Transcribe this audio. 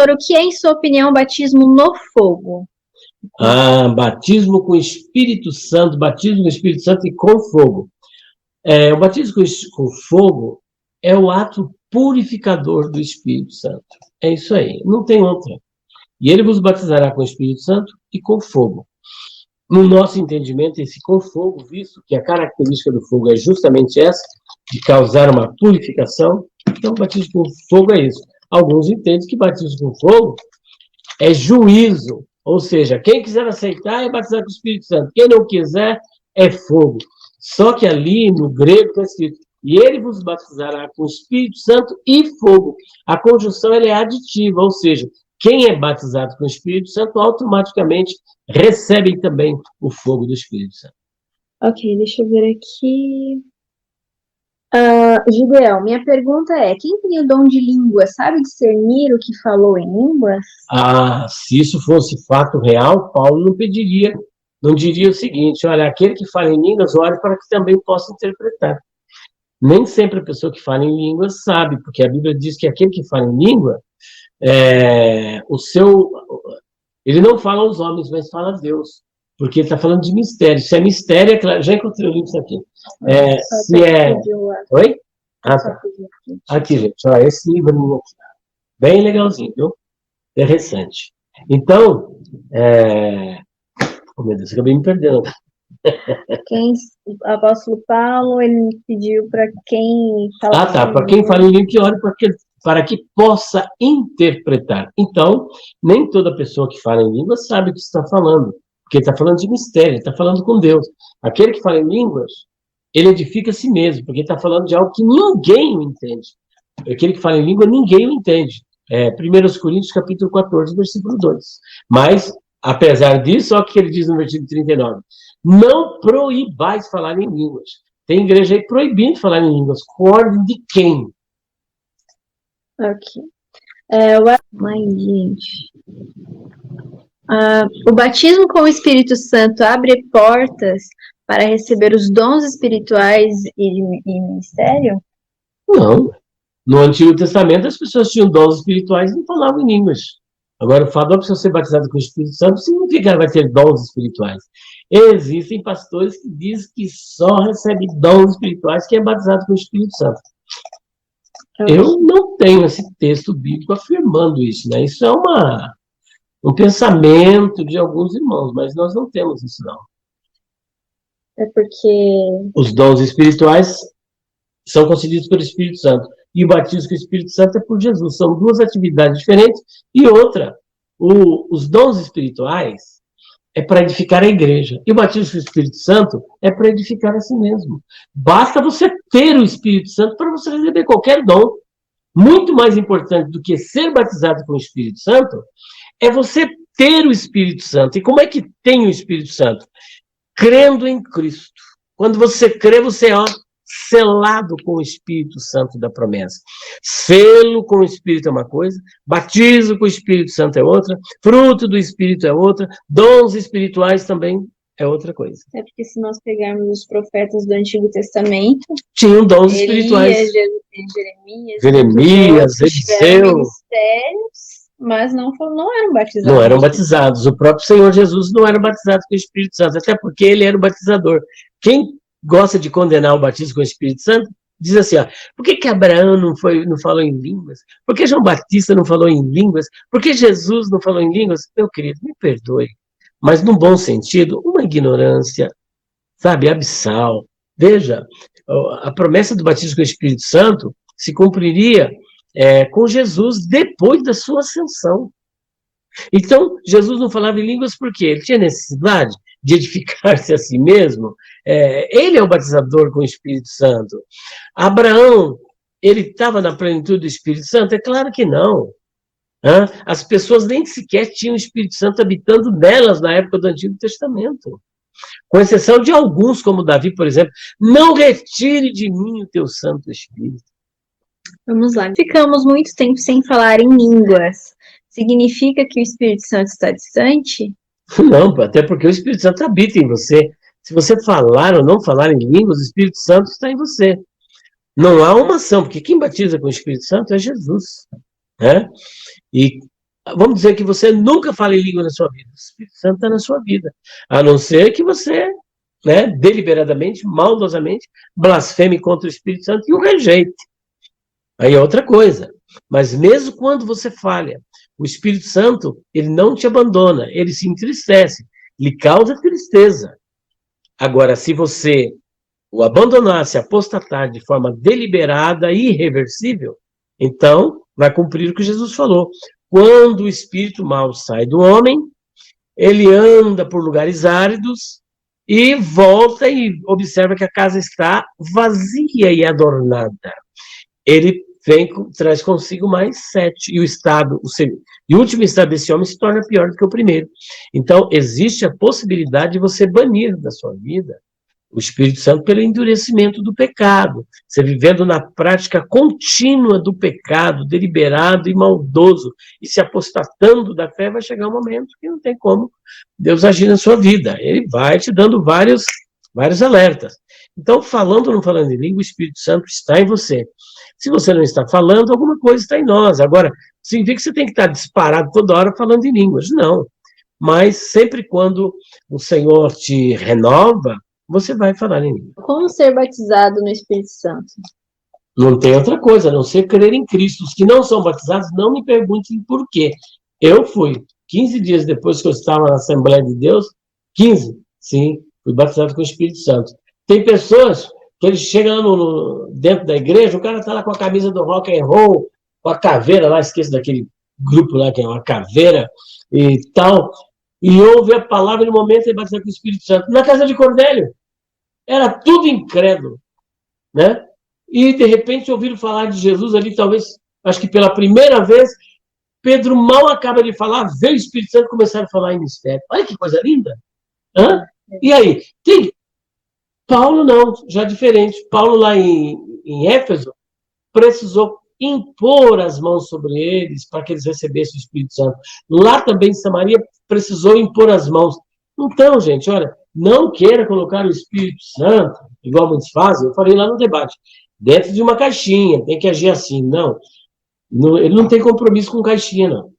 O que é, em sua opinião, batismo no fogo? Batismo com o Espírito Santo, batismo com o Espírito Santo e com fogo. O batismo com fogo é o ato purificador do Espírito Santo. É isso aí, não tem outra. E ele vos batizará com o Espírito Santo e com fogo. No nosso entendimento, esse com fogo, visto que a característica do fogo é justamente essa, de causar uma purificação, então batismo com fogo é isso. Alguns entendem que batismo com fogo é juízo, ou seja, quem quiser aceitar é batizar com o Espírito Santo, quem não quiser é fogo. Só que ali no grego está escrito, e ele vos batizará com o Espírito Santo e fogo. A conjunção ela é aditiva, ou seja, quem é batizado com o Espírito Santo automaticamente recebe também o fogo do Espírito Santo. Ok, deixa eu ver aqui. Gideão, minha pergunta é, quem tem o dom de língua sabe discernir o que falou em línguas? Se isso fosse fato real, Paulo não diria o seguinte, olha, aquele que fala em línguas, ore para que também possa interpretar. Nem sempre a pessoa que fala em línguas sabe, porque a Bíblia diz que aquele que fala em língua, ele não fala aos homens, mas fala a Deus, porque ele está falando de mistério. Se é mistério, é claro, já encontrei o livro aqui. Oi? Tá. Aqui, gente, ó, esse livro aqui, bem legalzinho, viu? Interessante. Então, oh meu Deus, acabei me perdendo. O apóstolo Paulo, ele pediu para quem fala para quem fala em língua que ore para que possa interpretar. Então, nem toda pessoa que fala em língua sabe o que está falando, porque está falando de mistério, está falando com Deus. Aquele que fala em línguas, ele edifica a si mesmo, porque está falando de algo que ninguém o entende. Aquele que fala em língua, ninguém o entende. 1 Coríntios, capítulo 14, versículo 2. Mas, apesar disso, olha o que ele diz no versículo 39. Não proibais falar em línguas. Tem igreja aí proibindo falar em línguas. Com ordem de quem? Ok. Gente. O batismo com o Espírito Santo abre portas para receber os dons espirituais e ministério? Não. No Antigo Testamento, as pessoas tinham dons espirituais e não falavam em línguas. Agora, o fato da pessoa ser batizada com o Espírito Santo significa que ela vai ter dons espirituais. Existem pastores que dizem que só recebe dons espirituais quem é batizado com o Espírito Santo. Eu não tenho esse texto bíblico afirmando isso, né? Isso é um pensamento de alguns irmãos, mas nós não temos isso, não. É porque os dons espirituais são concedidos pelo Espírito Santo. E o batismo com o Espírito Santo é por Jesus. São duas atividades diferentes. E outra, os dons espirituais é para edificar a igreja. E o batismo com o Espírito Santo é para edificar a si mesmo. Basta você ter o Espírito Santo para você receber qualquer dom. Muito mais importante do que ser batizado com o Espírito Santo é você ter o Espírito Santo. E como é que tem o Espírito Santo? Crendo em Cristo. Quando você crê, você é selado com o Espírito Santo da promessa. Selo com o Espírito é uma coisa, batismo com o Espírito Santo é outra, fruto do Espírito é outra, dons espirituais também é outra coisa. É porque se nós pegarmos os profetas do Antigo Testamento, tinham dons espirituais. Jeremias, Eliseu, mas não eram batizados. Não eram batizados. O próprio Senhor Jesus não era batizado com o Espírito Santo, até porque ele era o batizador. Quem gosta de condenar o batismo com o Espírito Santo diz assim, por que Abraão não falou em línguas? Por que João Batista não falou em línguas? Por que Jesus não falou em línguas? Meu querido, me perdoe, mas num bom sentido, uma ignorância, sabe, abissal. Veja, a promessa do batismo com o Espírito Santo se cumpriria com Jesus depois da sua ascensão. Então, Jesus não falava em línguas porque ele tinha necessidade de edificar-se a si mesmo. Ele é o batizador com o Espírito Santo. Abraão, ele estava na plenitude do Espírito Santo? É claro que não. As pessoas nem sequer tinham o Espírito Santo habitando nelas na época do Antigo Testamento. Com exceção de alguns, como Davi, por exemplo. Não retire de mim o teu Santo Espírito. Vamos lá. Ficamos muito tempo sem falar em línguas. Significa que o Espírito Santo está distante? Não, até porque o Espírito Santo habita em você. Se você falar ou não falar em línguas, o Espírito Santo está em você. Não há uma ação, porque quem batiza com o Espírito Santo é Jesus. E Vamos dizer que você nunca fala em língua na sua vida. O Espírito Santo está na sua vida. A não ser que você, né, deliberadamente, maldosamente, blasfeme contra o Espírito Santo e o rejeite. Aí é outra coisa. Mas mesmo quando você falha, o Espírito Santo, ele não te abandona, ele se entristece, lhe causa tristeza. Agora, se você o abandonar, se apostatar de forma deliberada e irreversível, então vai cumprir o que Jesus falou. Quando o espírito mau sai do homem, ele anda por lugares áridos e volta e observa que a casa está vazia e adornada. Ele traz consigo mais 7. E o último estado desse homem se torna pior do que o primeiro. Então, existe a possibilidade de você banir da sua vida o Espírito Santo pelo endurecimento do pecado. Você vivendo na prática contínua do pecado, deliberado e maldoso, e se apostatando da fé, vai chegar um momento que não tem como Deus agir na sua vida. Ele vai te dando vários alertas. Então, falando ou não falando em língua, o Espírito Santo está em você. Se você não está falando, alguma coisa está em nós. Agora, significa que você tem que estar disparado toda hora falando em línguas. Não. Mas sempre quando o Senhor te renova, você vai falar em língua. Como ser batizado no Espírito Santo? Não tem outra coisa, a não ser crer em Cristo. Os que não são batizados, não me perguntem por quê. Eu fui, 15 dias depois que eu estava na Assembleia de Deus, 15, sim, fui batizado com o Espírito Santo. Tem pessoas que eles chegam lá dentro da igreja, o cara está lá com a camisa do rock and roll, com a caveira lá, esqueço daquele grupo lá que é uma caveira e tal, e ouve a palavra no momento ele batizado com o Espírito Santo. Na casa de Cornélio, era tudo incrédulo, né? E, de repente, ouviram falar de Jesus ali, talvez, acho que pela primeira vez, Pedro mal acaba de falar, veio o Espírito Santo e começaram a falar em mistério. Olha que coisa linda! Hã? E aí? Paulo não, já diferente. Paulo lá em Éfeso precisou impor as mãos sobre eles para que eles recebessem o Espírito Santo. Lá também em Samaria precisou impor as mãos. Então, gente, olha, não queira colocar o Espírito Santo, igual muitos fazem, eu falei lá no debate, dentro de uma caixinha, tem que agir assim. Não, ele não tem compromisso com caixinha, não.